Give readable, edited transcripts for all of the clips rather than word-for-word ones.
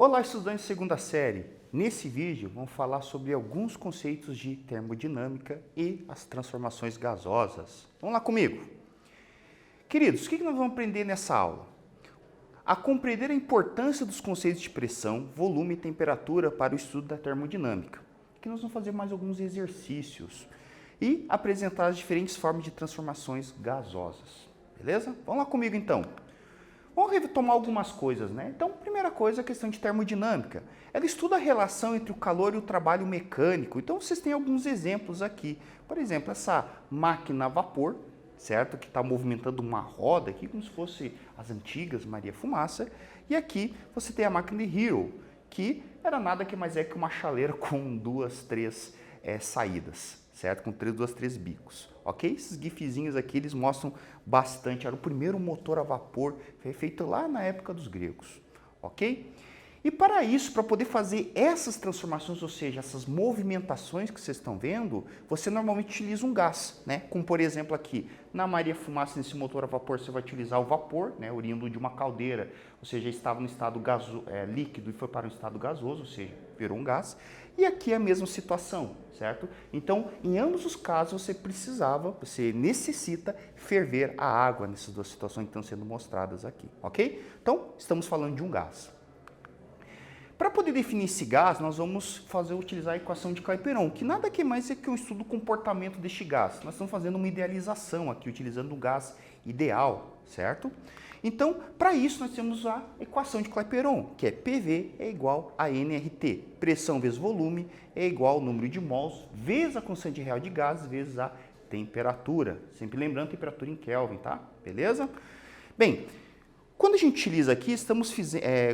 Olá, estudantes de segunda série! Nesse vídeo vamos falar sobre alguns conceitos de termodinâmica e as transformações gasosas. Vamos lá comigo! Queridos, o que nós vamos aprender nessa aula? A compreender a importância dos conceitos de pressão, volume e temperatura para o estudo da termodinâmica. Aqui nós vamos fazer mais alguns exercícios e apresentar as diferentes formas de transformações gasosas. Beleza? Vamos lá comigo então! Vamos retomar algumas coisas, né? Então, primeira coisa, a questão de termodinâmica. Ela estuda a relação entre o calor e o trabalho mecânico. Então, vocês têm alguns exemplos aqui. Por exemplo, essa máquina a vapor, certo? Que está movimentando uma roda aqui, como se fosse as antigas Maria Fumaça. E aqui você tem a máquina de Hero, que era nada que mais é que uma chaleira com duas, três saídas, certo? Com duas, três bicos, ok? Esses gifzinhos aqui, eles mostram bastante. Era o primeiro motor a vapor, foi feito lá na época dos gregos, ok? E para isso, para poder fazer essas transformações, ou seja, essas movimentações que vocês estão vendo, você normalmente utiliza um gás, né? Como por exemplo aqui, na Maria Fumaça, nesse motor a vapor, você vai utilizar o vapor, né? Oriundo de uma caldeira, ou seja, estava no estado líquido e foi para um estado gasoso, ou seja, virou um gás. E aqui é a mesma situação, certo? Então, em ambos os casos, você necessita ferver a água nessas duas situações que estão sendo mostradas aqui, ok? Então, estamos falando de um gás. Para poder definir esse gás, nós vamos utilizar a equação de Clapeyron, que nada que mais é que um estudo do comportamento deste gás. Nós estamos fazendo uma idealização aqui, utilizando o gás ideal, certo? Então, para isso, nós temos a equação de Clapeyron, que é PV é igual a nRT. Pressão vezes volume é igual ao número de mols vezes a constante real de gases vezes a temperatura. Sempre lembrando, temperatura em Kelvin, tá? Beleza? Bem, quando a gente utiliza aqui,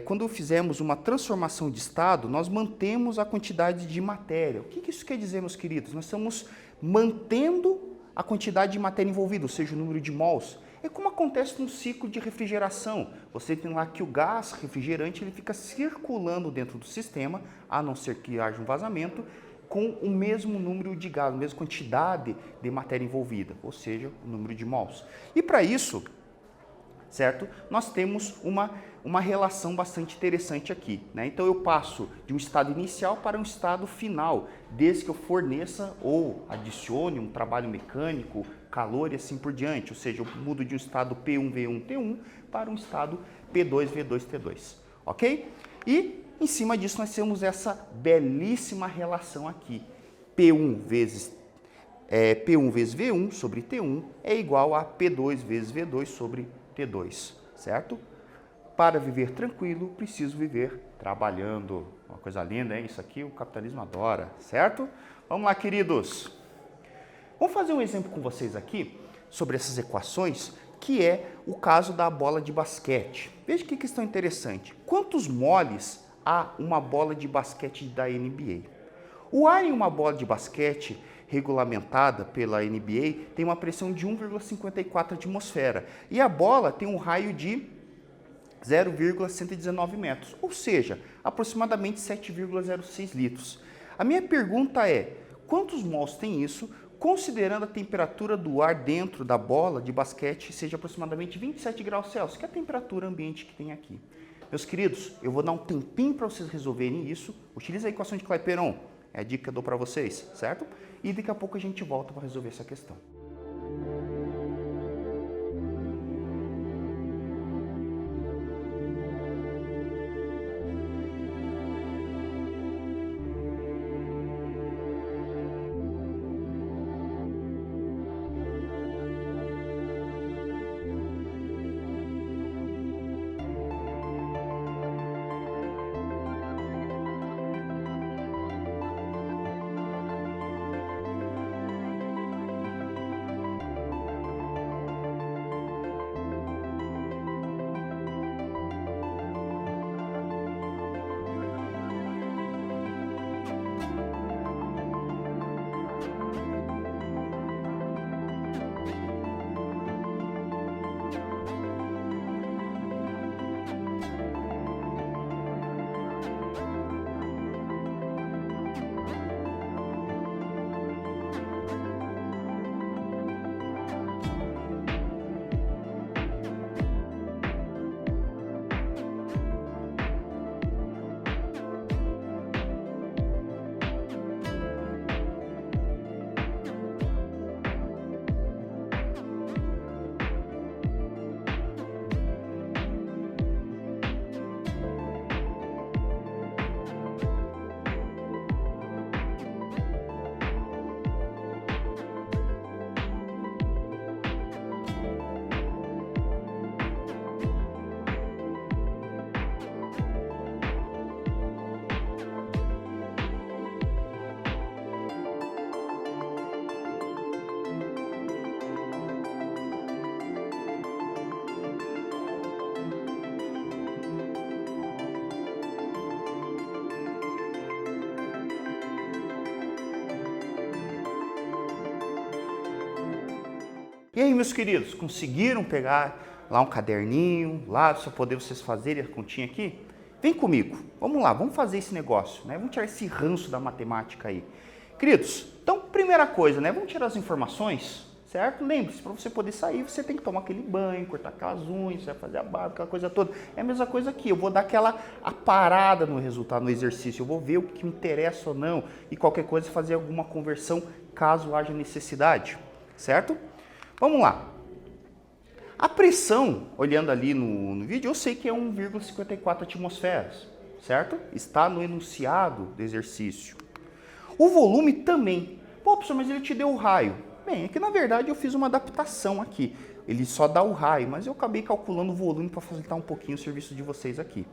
quando fizemos uma transformação de estado, nós mantemos a quantidade de matéria. O que isso quer dizer, meus queridos? Nós estamos mantendo a quantidade de matéria envolvida, ou seja, o número de mols. É como acontece no ciclo de refrigeração. Você tem lá que o gás refrigerante ele fica circulando dentro do sistema, a não ser que haja um vazamento, com o mesmo número de gás, a mesma quantidade de matéria envolvida, ou seja, o número de mols. E para isso, certo? Nós temos uma relação bastante interessante aqui, né? Então eu passo de um estado inicial para um estado final, desde que eu forneça ou adicione um trabalho mecânico, calor e assim por diante, ou seja, eu mudo de um estado P1V1T1 para um estado P2V2T2, ok? E em cima disso nós temos essa belíssima relação aqui, P1 vezes V1 sobre T1 é igual a P2 vezes V2 sobre T2, certo? Para viver tranquilo, preciso viver trabalhando. Uma coisa linda, hein? Isso aqui o capitalismo adora, certo? Vamos lá, queridos. Vamos fazer um exemplo com vocês aqui sobre essas equações, que é o caso da bola de basquete. Veja que questão interessante. Quantos moles há uma bola de basquete da NBA? O ar em uma bola de basquete regulamentada pela NBA tem uma pressão de 1,54 atmosfera e a bola tem um raio de 0,119 metros, ou seja, aproximadamente 7,06 litros. A minha pergunta é, quantos mols tem isso, considerando a temperatura do ar dentro da bola de basquete seja aproximadamente 27 graus Celsius, que é a temperatura ambiente que tem aqui. Meus queridos, eu vou dar um tempinho para vocês resolverem isso, utilize a equação de Clapeyron, é a dica que eu dou para vocês, certo? E daqui a pouco a gente volta para resolver essa questão. E aí, meus queridos, conseguiram pegar lá um caderninho, lá para poder vocês fazerem a continha aqui? Vem comigo, vamos lá, vamos fazer esse negócio, né? Vamos tirar esse ranço da matemática aí. Queridos, então, primeira coisa, né? Vamos tirar as informações, certo? Lembre-se, para você poder sair, você tem que tomar aquele banho, cortar aquelas unhas, você vai fazer a barba, aquela coisa toda. É a mesma coisa aqui, eu vou dar aquela parada no resultado, no exercício, eu vou ver o que me interessa ou não e qualquer coisa fazer alguma conversão caso haja necessidade, certo? Vamos lá. A pressão, olhando ali no vídeo, eu sei que é 1,54 atmosferas, certo? Está no enunciado do exercício. O volume também. Pô, professor, mas ele te deu o raio. Bem, é que na verdade eu fiz uma adaptação aqui. Ele só dá o raio, mas eu acabei calculando o volume para facilitar um pouquinho o serviço de vocês aqui,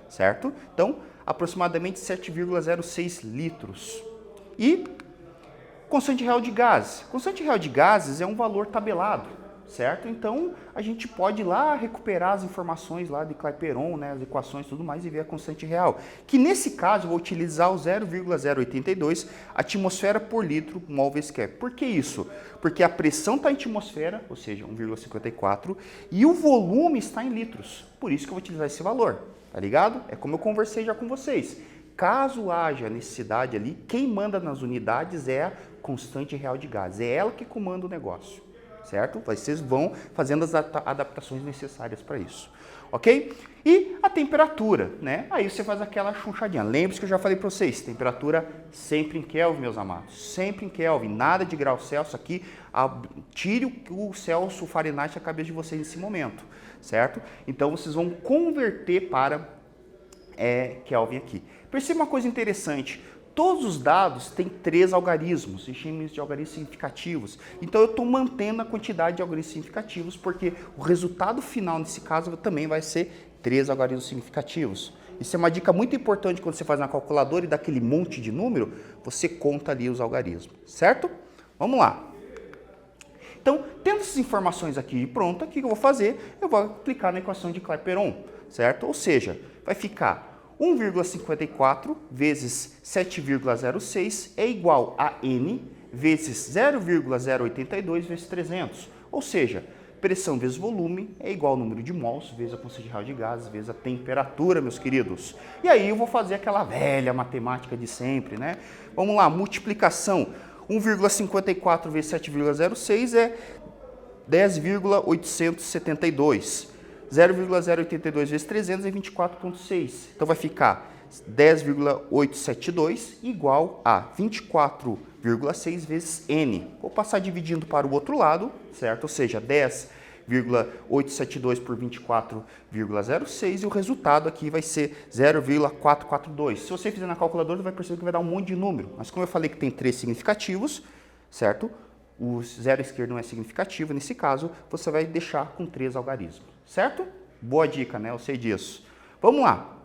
certo? Então, aproximadamente 7,06 litros. E constante real de gases. Constante real de gases é um valor tabelado, certo? Então, a gente pode ir lá recuperar as informações lá de Clapeyron, né, as equações e tudo mais e ver a constante real. Que nesse caso, eu vou utilizar o 0,082 atmosfera por litro mol vezes Kelvin. Por que isso? Porque a pressão está em atmosfera, ou seja, 1,54, e o volume está em litros. Por isso que eu vou utilizar esse valor, tá ligado? É como eu conversei já com vocês. Caso haja necessidade ali, quem manda nas unidades é a constante real de gases. É ela que comanda o negócio, certo? Vocês vão fazendo as adaptações necessárias para isso, ok? E a temperatura, né? Aí você faz aquela chunchadinha. Lembre-se que eu já falei para vocês, temperatura sempre em Kelvin, meus amados. Sempre em Kelvin, nada de grau Celsius aqui. Tire o Celsius, o Fahrenheit da cabeça de vocês nesse momento, certo? Então vocês vão converter para Kelvin aqui. Perceba uma coisa interessante. Todos os dados têm 3 algarismos, chamamos de algarismos significativos. Então eu estou mantendo a quantidade de algarismos significativos, porque o resultado final, nesse caso, também vai ser 3 algarismos significativos. Isso é uma dica muito importante quando você faz na calculadora e dá aquele monte de número, você conta ali os algarismos, certo? Vamos lá. Então, tendo essas informações aqui pronta, o que eu vou fazer? Eu vou aplicar na equação de Clapeyron, certo? Ou seja, vai ficar 1,54 vezes 7,06 é igual a N vezes 0,082 vezes 300. Ou seja, pressão vezes volume é igual ao número de mols vezes a constante real de gases vezes a temperatura, meus queridos. E aí eu vou fazer aquela velha matemática de sempre, né? Vamos lá, multiplicação. 1,54 vezes 7,06 é 10,872. 0,082 vezes 300 é 24,6. Então vai ficar 10,872 igual a 24,6 vezes N. Vou passar dividindo para o outro lado, certo? Ou seja, 10,872 por 24,06 e o resultado aqui vai ser 0,442. Se você fizer na calculadora, você vai perceber que vai dar um monte de número. Mas como eu falei que tem 3 significativos, certo? O zero esquerdo não é significativo, nesse caso, você vai deixar com 3 algarismos. Certo? Boa dica, né? Eu sei disso. Vamos lá.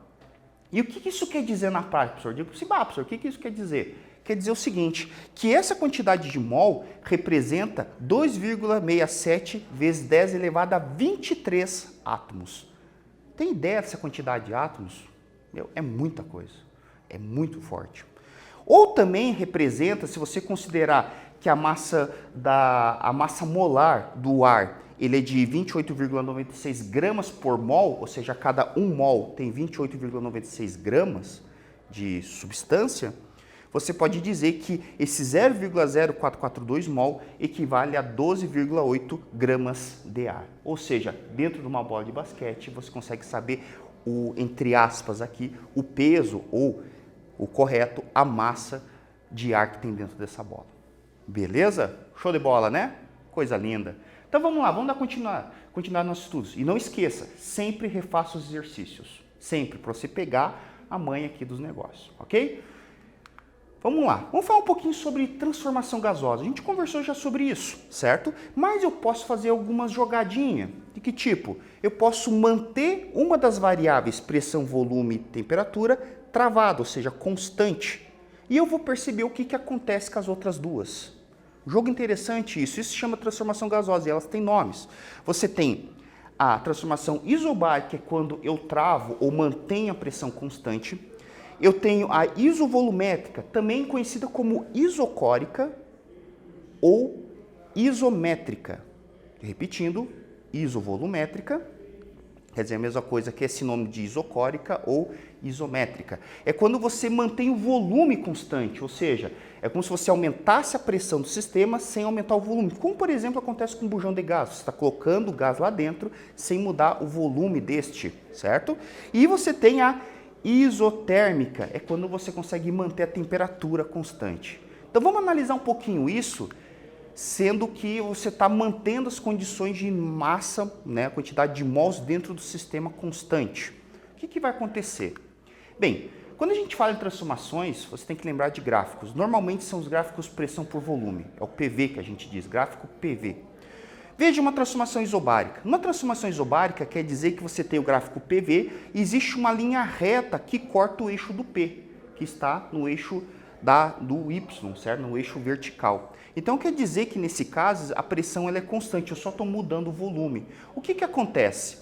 E o que isso quer dizer na prática, professor? Digo assim, professor, o que isso quer dizer? Quer dizer o seguinte, que essa quantidade de mol representa 2,67 vezes 10 elevado a 23 átomos. Tem ideia dessa quantidade de átomos? Meu, é muita coisa. É muito forte. Ou também representa, se você considerar que a massa molar do ar ele é de 28,96 gramas por mol, ou seja, cada 1 mol tem 28,96 gramas de substância, você pode dizer que esse 0,0442 mol equivale a 12,8 gramas de ar. Ou seja, dentro de uma bola de basquete, você consegue saber, entre aspas aqui, o peso ou o correto, a massa de ar que tem dentro dessa bola. Beleza? Show de bola, né? Coisa linda. Então vamos lá, vamos continuar nossos estudos. E não esqueça, sempre refaça os exercícios. Sempre, para você pegar a manha aqui dos negócios, ok? Vamos lá, vamos falar um pouquinho sobre transformação gasosa. A gente conversou já sobre isso, certo? Mas eu posso fazer algumas jogadinhas. De que tipo? Eu posso manter uma das variáveis pressão, volume e temperatura travada, ou seja, constante. E eu vou perceber o que acontece com as outras duas. Jogo interessante isso se chama transformação gasosa e elas têm nomes. Você tem a transformação isobárica, que é quando eu travo ou mantenho a pressão constante. Eu tenho a isovolumétrica, também conhecida como isocórica ou isométrica. Repetindo, isovolumétrica, quer dizer a mesma coisa que é sinônimo de isocórica ou isométrica. É quando você mantém o volume constante, ou seja, é como se você aumentasse a pressão do sistema sem aumentar o volume. Como, por exemplo, acontece com um bujão de gás. Você está colocando o gás lá dentro sem mudar o volume deste, certo? E você tem a isotérmica, é quando você consegue manter a temperatura constante. Então vamos analisar um pouquinho isso, sendo que você está mantendo as condições de massa, né, a quantidade de mols dentro do sistema constante. O que vai acontecer? Bem, quando a gente fala em transformações, você tem que lembrar de gráficos. Normalmente são os gráficos pressão por volume, é o PV que a gente diz, gráfico PV. Veja uma transformação isobárica. Uma transformação isobárica quer dizer que você tem o gráfico PV e existe uma linha reta que corta o eixo do P, que está no eixo do Y, certo? No eixo vertical. Então quer dizer que nesse caso a pressão ela é constante, eu só estou mudando o volume. O que acontece?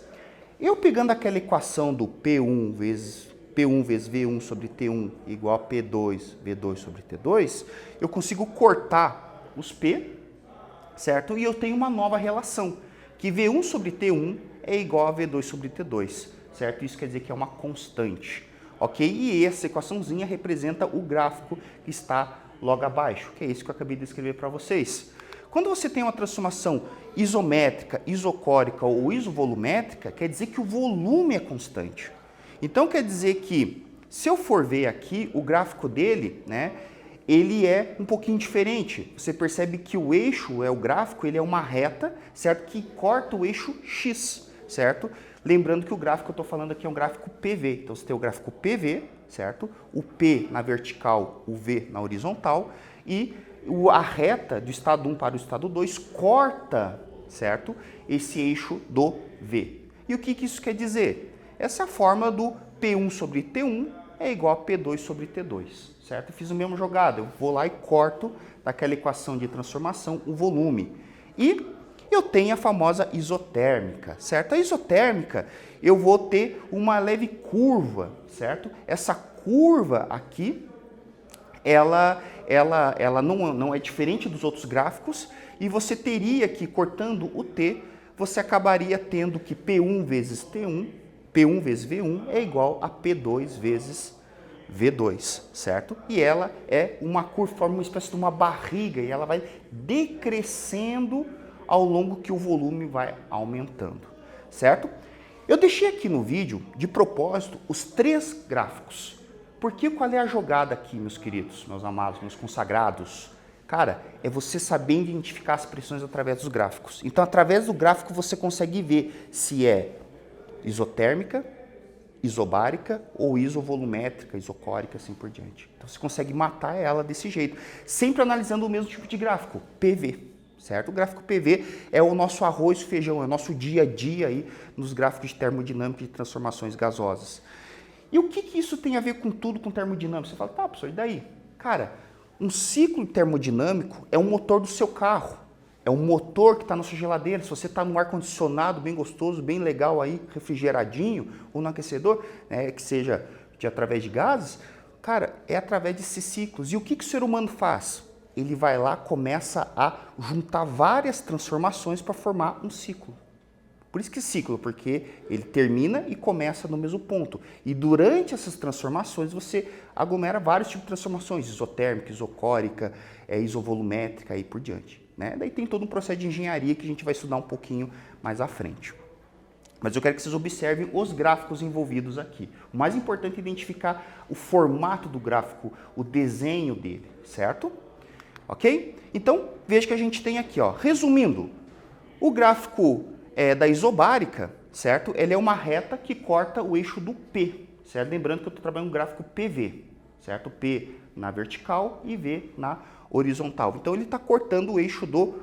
Eu pegando aquela equação do P1 vezes V1 sobre T1 igual a P2 V2 sobre T2, eu consigo cortar os P, certo? E eu tenho uma nova relação, que V1 sobre T1 é igual a V2 sobre T2, certo? Isso quer dizer que é uma constante, ok? E essa equaçãozinha representa o gráfico que está logo abaixo, que é isso que eu acabei de escrever para vocês. Quando você tem uma transformação isométrica, isocórica ou isovolumétrica, quer dizer que o volume é constante. Então quer dizer que, se eu for ver aqui, o gráfico dele, né, ele é um pouquinho diferente. Você percebe que o eixo, o gráfico, ele é uma reta, certo? Que corta o eixo X, certo? Lembrando que o gráfico que eu estou falando aqui é um gráfico PV. Então você tem o gráfico PV, certo? O P na vertical, o V na horizontal, e a reta do estado 1 para o estado 2 corta, certo? Esse eixo do V. E o que isso quer dizer? Essa é a fórmula do P1 sobre T1 é igual a P2 sobre T2, certo? Eu fiz a mesma jogada, eu vou lá e corto daquela equação de transformação o volume. E eu tenho a famosa isotérmica, certo? A isotérmica, eu vou ter uma leve curva, certo? Essa curva aqui, ela não é diferente dos outros gráficos e você teria que, cortando o T, você acabaria tendo que P1 vezes T1, P1 vezes V1 é igual a P2 vezes V2, certo? E ela é uma curva, forma uma espécie de uma barriga e ela vai decrescendo ao longo que o volume vai aumentando, certo? Eu deixei aqui no vídeo, de propósito, os 3 gráficos. Porque qual é a jogada aqui, meus queridos, meus amados, meus consagrados? Cara, é você saber identificar as pressões através dos gráficos. Então, através do gráfico, você consegue ver se é isotérmica, isobárica ou isovolumétrica, isocórica, assim por diante. Então, você consegue matar ela desse jeito, sempre analisando o mesmo tipo de gráfico, PV. Certo? O gráfico PV é o nosso arroz e feijão, é o nosso dia a dia aí nos gráficos de termodinâmica de transformações gasosas. E o que isso tem a ver com tudo com termodinâmica? Você fala, tá, professor, e daí? Cara, um ciclo termodinâmico é um motor do seu carro, é um motor que está na sua geladeira. Se você está num ar-condicionado bem gostoso, bem legal aí, refrigeradinho, ou no aquecedor, né, que seja através de gases, cara, é através desses ciclos. E o que o ser humano faz? Ele vai lá, começa a juntar várias transformações para formar um ciclo. Por isso que ciclo, porque ele termina e começa no mesmo ponto. E durante essas transformações você aglomera vários tipos de transformações, isotérmica, isocórica, isovolumétrica e por diante, né? Daí tem todo um processo de engenharia que a gente vai estudar um pouquinho mais à frente. Mas eu quero que vocês observem os gráficos envolvidos aqui. O mais importante é identificar o formato do gráfico, o desenho dele, certo? Ok? Então, veja que a gente tem aqui, ó, resumindo, o gráfico da isobárica, certo? Ele é uma reta que corta o eixo do P, certo? Lembrando que eu estou trabalhando um gráfico PV, certo? P na vertical e V na horizontal. Então, ele está cortando o eixo do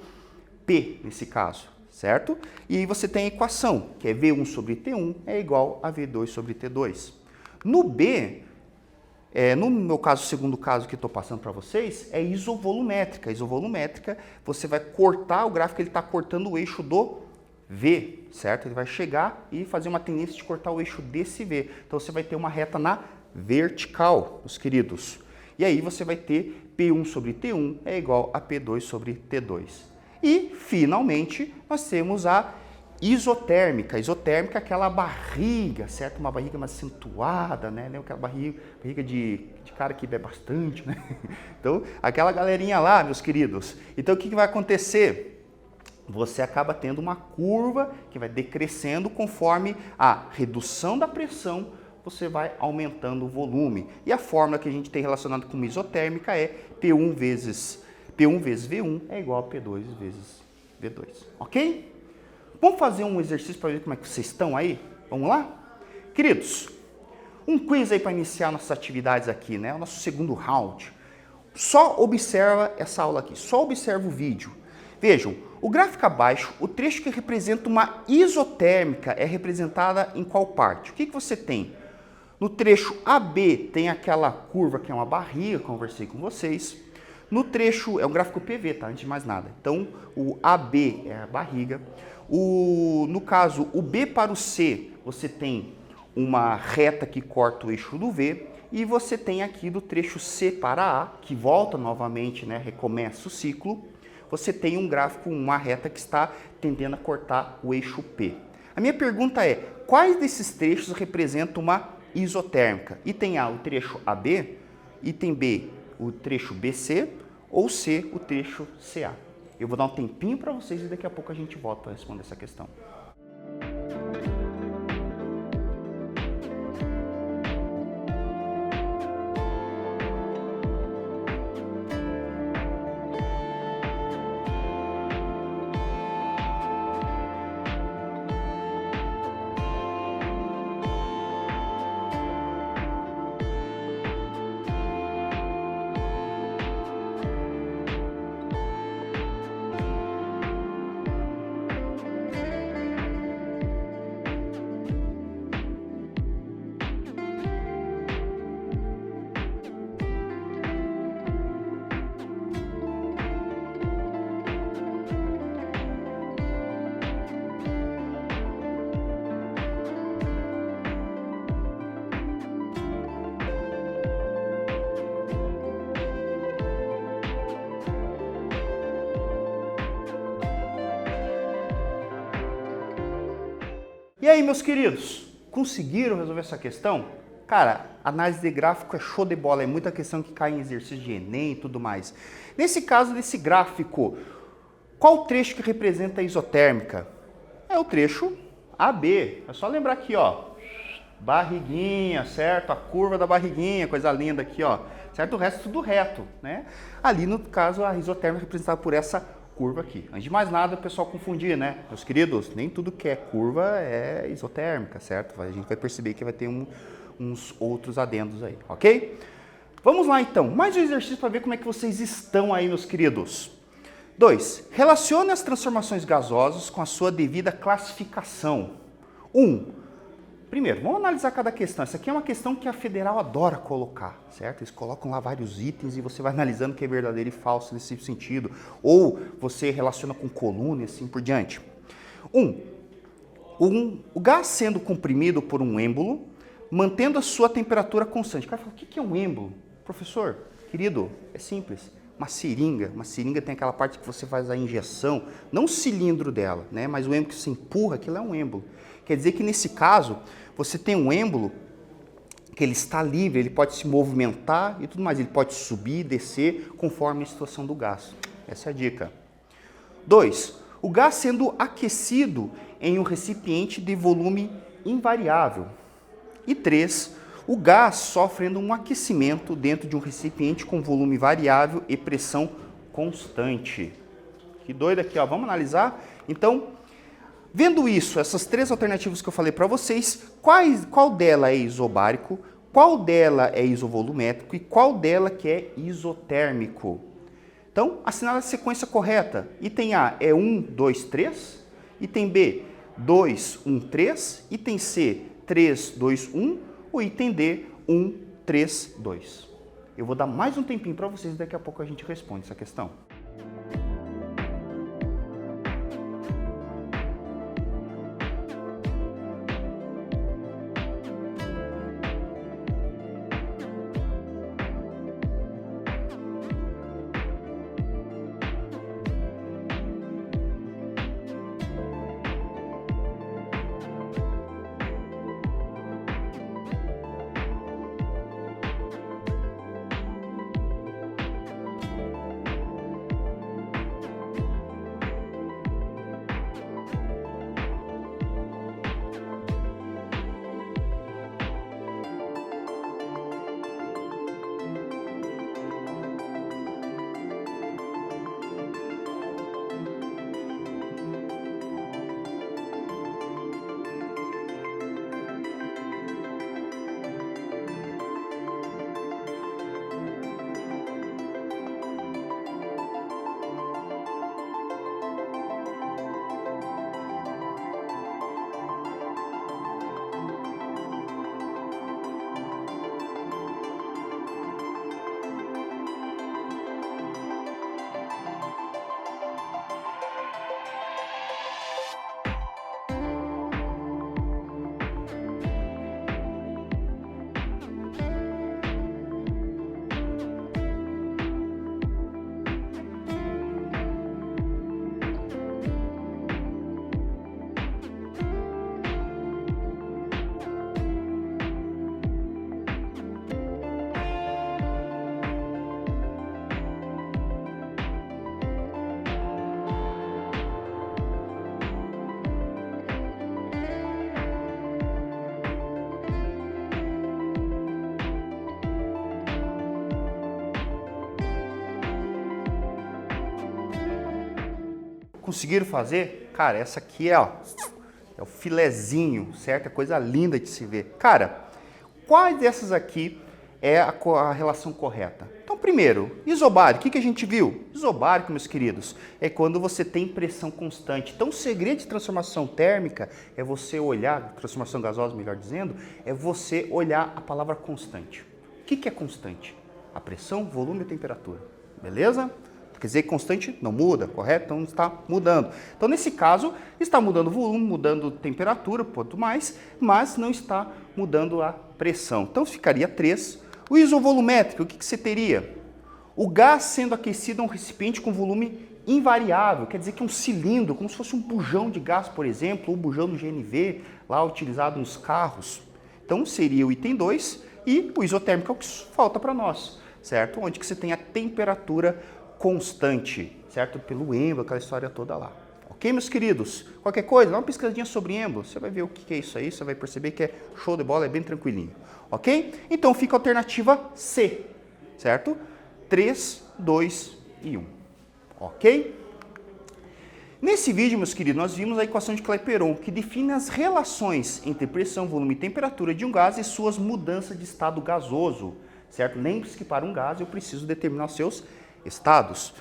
P, nesse caso, certo? E aí você tem a equação, que é V1 sobre T1 é igual a V2 sobre T2. No B, no meu caso, o segundo caso que estou passando para vocês, é isovolumétrica. Isovolumétrica, você vai cortar o gráfico, ele está cortando o eixo do V, certo? Ele vai chegar e fazer uma tendência de cortar o eixo desse V. Então, você vai ter uma reta na vertical, meus queridos. E aí, você vai ter P1 sobre T1 é igual a P2 sobre T2. E, finalmente, nós temos a isotérmica. Isotérmica é aquela barriga, certo? Uma barriga mais acentuada, né? Aquela barriga de cara que bebe bastante, né? Então, aquela galerinha lá, meus queridos. Então, o que vai acontecer? Você acaba tendo uma curva que vai decrescendo conforme a redução da pressão, você vai aumentando o volume. E a fórmula que a gente tem relacionada com isotérmica é P1 vezes V1 é igual a P2 vezes V2, ok? Vamos fazer um exercício para ver como é que vocês estão aí? Vamos lá? Queridos, um quiz aí para iniciar nossas atividades aqui, né? O nosso segundo round. Só observa essa aula aqui, só observa o vídeo. Vejam, o gráfico abaixo, o trecho que representa uma isotérmica é representada em qual parte? O que você tem? No trecho AB tem aquela curva que é uma barriga, conversei com vocês. No trecho, é um gráfico PV, tá? Antes de mais nada. Então, o AB é a barriga. No caso, o B para o C, você tem uma reta que corta o eixo do V. E você tem aqui do trecho C para A, que volta novamente, né? Recomeça o ciclo. Você tem um gráfico, uma reta que está tendendo a cortar o eixo P. A minha pergunta é, quais desses trechos representam uma isotérmica? Item A, o trecho AB. Item B, o trecho BC, ou C, o trecho CA. Eu vou dar um tempinho para vocês e daqui a pouco a gente volta para responder essa questão. E aí, meus queridos, conseguiram resolver essa questão? Cara, análise de gráfico é show de bola, é muita questão que cai em exercício de Enem e tudo mais. Nesse caso desse gráfico, qual o trecho que representa a isotérmica? É o trecho AB. É só lembrar aqui, ó, barriguinha, certo? A curva da barriguinha, coisa linda aqui, ó, certo? O resto tudo reto, né? Ali, no caso, a isotérmica é representada por essa curva aqui. Antes de mais nada, o pessoal confundir, né? Meus queridos, nem tudo que é curva é isotérmica, certo? A gente vai perceber que vai ter uns outros adendos aí, ok? Vamos lá, então. Mais um exercício para ver como é que vocês estão aí, meus queridos. 2. Relacione as transformações gasosas com a sua devida classificação. 1. Primeiro, vamos analisar cada questão. Essa aqui é uma questão que a Federal adora colocar, certo? Eles colocam lá vários itens e você vai analisando o que é verdadeiro e falso nesse sentido. Ou você relaciona com coluna e assim por diante. 1. O gás sendo comprimido por um êmbolo, mantendo a sua temperatura constante. O cara fala, o que é um êmbolo? Professor, querido, é simples. Uma seringa tem aquela parte que você faz a injeção, não o cilindro dela, né? Mas o êmbolo que você empurra, aquilo é um êmbolo. Quer dizer que nesse caso, você tem um êmbolo que ele está livre, ele pode se movimentar e tudo mais, ele pode subir e descer conforme a situação do gás. Essa é a dica. 2. O gás sendo aquecido em um recipiente de volume invariável. E 3. O gás sofrendo um aquecimento dentro de um recipiente com volume variável e pressão constante. Que doido aqui, ó. Vamos analisar? Então, vendo isso, essas três alternativas que eu falei para vocês, qual dela é isobárico, qual dela é isovolumétrico e qual dela que é isotérmico? Então, assinala a sequência correta. Item A é 1, 2, 3. Item B, 2, 1, 3. Item C, 3, 2, 1. O item D, 1, 3, 2. Eu vou dar mais um tempinho para vocês e daqui a pouco a gente responde essa questão. Conseguiram fazer? Cara, essa aqui é o filezinho, certo? É coisa linda de se ver. Cara, quais dessas aqui é a relação correta? Então, primeiro, isobárico. O que a gente viu? Isobárico, meus queridos, é quando você tem pressão constante. Então, o segredo de transformação térmica é você olhar, transformação gasosa, melhor dizendo, é você olhar a palavra constante. O que é constante? A pressão, volume e temperatura. Beleza? Quer dizer que constante não muda, correto? Então, não está mudando. Então, nesse caso, está mudando o volume, mudando a temperatura, quanto mais, mas não está mudando a pressão. Então, ficaria 3. O isovolumétrico, o que você teria? O gás sendo aquecido a um recipiente com volume invariável, quer dizer que é um cilindro, como se fosse um bujão de gás, por exemplo, ou bujão no GNV, lá utilizado nos carros. Então, seria o item 2 e o isotérmico é o que falta para nós, certo? Onde que você tem a temperatura constante, certo? Pelo êmbolo, aquela história toda lá. Ok, meus queridos? Qualquer coisa, dá uma pesquisadinha sobre êmbolo, você vai ver o que é isso aí, você vai perceber que é show de bola, é bem tranquilinho. Ok? Então fica a alternativa C, certo? 3, 2 e 1. Ok? Nesse vídeo, meus queridos, nós vimos a equação de Clapeyron, que define as relações entre pressão, volume e temperatura de um gás e suas mudanças de estado gasoso, certo? Lembre-se que para um gás eu preciso determinar os seus estados.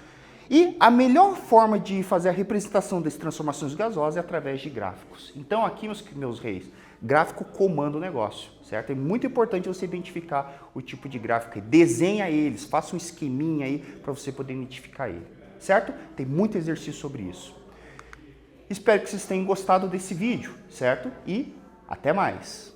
E a melhor forma de fazer a representação das transformações gasosas é através de gráficos. Então aqui, meus reis, gráfico comanda o negócio, certo? É muito importante você identificar o tipo de gráfico, desenha eles, faça um esqueminha aí para você poder identificar ele, certo? Tem muito exercício sobre isso. Espero que vocês tenham gostado desse vídeo, certo? E até mais!